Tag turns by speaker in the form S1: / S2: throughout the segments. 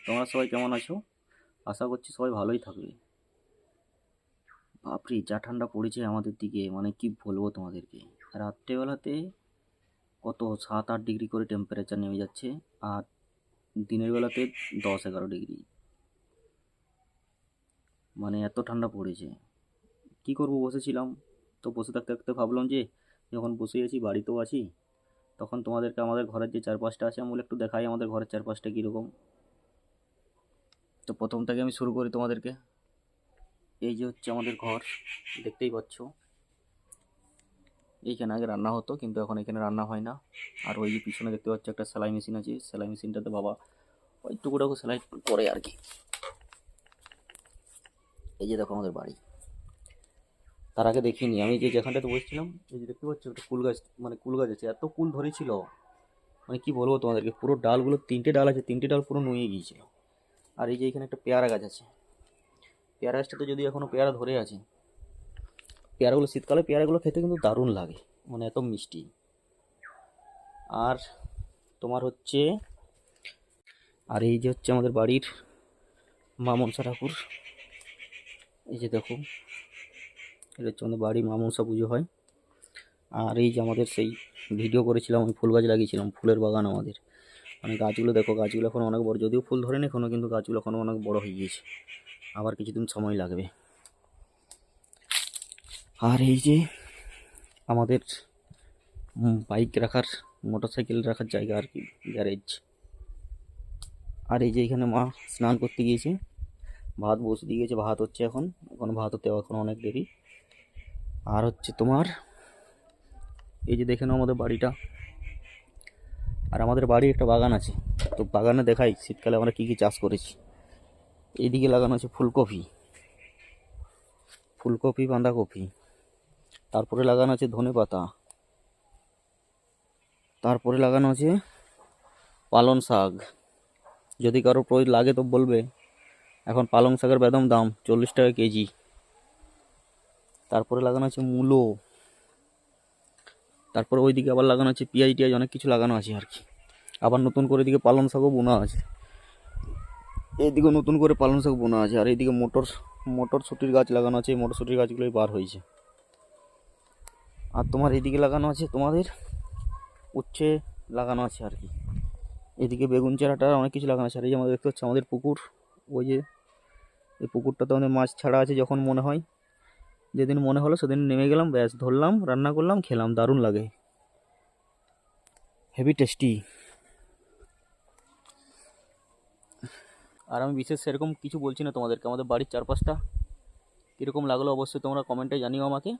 S1: তোমরা সবাই কেমন আছো? আশা করছি সবাই ভালোই থাকবে। বাপরে যা ঠান্ডা পড়েছে আমাদের দিকে, মানে কি বলবো তোমাদেরকে। রাত্রেবেলাতে কত 7-8 ডিগ্রি করে টেম্পারেচার নেমে যাচ্ছে, আর দিনের বেলাতে 10-11 ডিগ্রি। মানে এত ঠান্ডা পড়েছে। কি করব, বসেছিলাম। তো বসে থাকতে থাকতে ভাবলাম যে যখন বসে আছি, বাড়িতেও আছি, তখন তোমাদেরকে আমাদের ঘরের যে চারপাশটা আছে আমি বলে একটু দেখাই আমাদের ঘরের চারপাশটা কীরকম। তো প্রথম থেকে আমি শুরু করি তোমাদেরকে। এই যে হচ্ছে আমাদের ঘর, দেখতেই পাচ্ছ। এইখানে আগে রান্না হতো, কিন্তু এখন এখানে রান্না হয় না। আর ওই যে পিছনে দেখতে পাচ্ছ একটা সেলাই মেশিন আছে, সেলাই মেশিনটাতে বাবা ওই টুকুটাকু সেলাই করে আর কি। এই যে দেখো আমাদের বাড়ি। তার আগে দেখিনি আমি, যে যেখানটাতে বসছিলাম, এই যে দেখতে পাচ্ছ একটা কুল গাছ, মানে কুল গাছ আছে, এত কুল ধরেছিল, মানে কি বলবো তোমাদেরকে। পুরো ডালগুলো, 3টে ডাল আছে, 3টে ডাল পুরো নুয়ে গিয়েছিল। আর এই যে এখানে একটা পেয়ারা গাছ আছে, পেয়ারা গাছটাতে যদি এখনো পেয়ারা ধরে আছে। পেয়ারাগুলো, শীতকালে পেয়ারাগুলো খেতে কিন্তু দারুণ লাগে, মানে এত মিষ্টি। আর তোমার হচ্ছে, আর এই যে হচ্ছে আমাদের বাড়ির মা মনসা ঠাকুর। এই যে দেখো, এটা হচ্ছে আমাদের বাড়ি, মা মনসা পুজো হয়। আর এই যে আমাদের সেই ভিডিও করেছিলাম, আমি ফুল গাছ লাগিয়েছিলাম, ফুলের বাগান আমাদের। মানে গাছগুলো দেখো, গাছগুলো এখন অনেক বড়, যদিও ফুল ধরেনি এখনো, কিন্তু গাছগুলো এখনো অনেক বড় হয়ে গিয়েছে, আবার কিছুদিন সময় লাগবে। আর এই যে আমাদের বাইক রাখার, মোটরসাইকেল রাখার জায়গা আর কি, গ্যারেজ। আর এই যে এখানে মা স্নান করতে গিয়েছে, ভাত বসে দিয়ে গেছে, ভাত হচ্ছে এখন, ভাত হতে এখন অনেক দেরি। আর হচ্ছে তোমার, এই যে দেখে নাও আমাদের বাড়িটা। আর আমাদের বাড়ি একটা বাগান আছে, তো বাগানে দেখাই শীতকালে আমরা কি কি চাষ করেছি। এইদিকে লাগানো আছে ফুলকপি, ফুলকপি, বাঁধাকপি। তারপরে লাগানো আছে ধনেপাতা। তারপরে লাগানো আছে পালং শাক। যদি কারো প্রয়োজন লাগে তো বলবে। এখন পালং শাকের বেদম দাম, 40 টাকা কেজি। তারপরে লাগানো আছে মূলো। তারপরে ওইদিকে আবার লাগানো আছে পেঁয়াজ টিয়াজ, অনেক কিছু লাগানো আছে আর কি। আবার নতুন করে এদিকে পালং শাকও বোনা আছে, এইদিকে নতুন করে পালং শাক বোনা আছে। আর এইদিকে মটরশুটির গাছ লাগানো আছে, এই মটরশুটির গাছগুলোই বার হয়েছে। আর তোমার এইদিকে লাগানো আছে তোমাদের উচ্ছে লাগানো আছে আর কি। এদিকে বেগুন চারাটা, অনেক কিছু লাগানো আছে। আর এই যে আমাদের দেখতে হচ্ছে আমাদের পুকুর, ওই যে এই পুকুরটাতে আমাদের মাছ ছাড়া আছে, যখন মনে হয়, যেদিন মনে হলো সেদিন নেমে গেলাম, ব্যাস ধরলাম, রান্না করলাম, খেলাম, দারুণ লাগে, হেভি টেস্টি। আর আমি বিশেষ সেরকম কিছু বলছি না তোমাদেরকে, আমাদের বাড়ির চারপাশটা কীরকম লাগলো অবশ্যই তোমরা কমেন্টে জানিও আমাকে।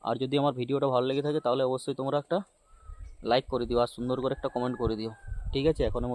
S1: আর যদি আমার ভিডিওটা ভালো লেগে থাকে তাহলে অবশ্যই তোমরা একটা লাইক করে দিও, আর সুন্দর করে একটা কমেন্ট করে দিও। ঠিক আছে, এখনের মতো।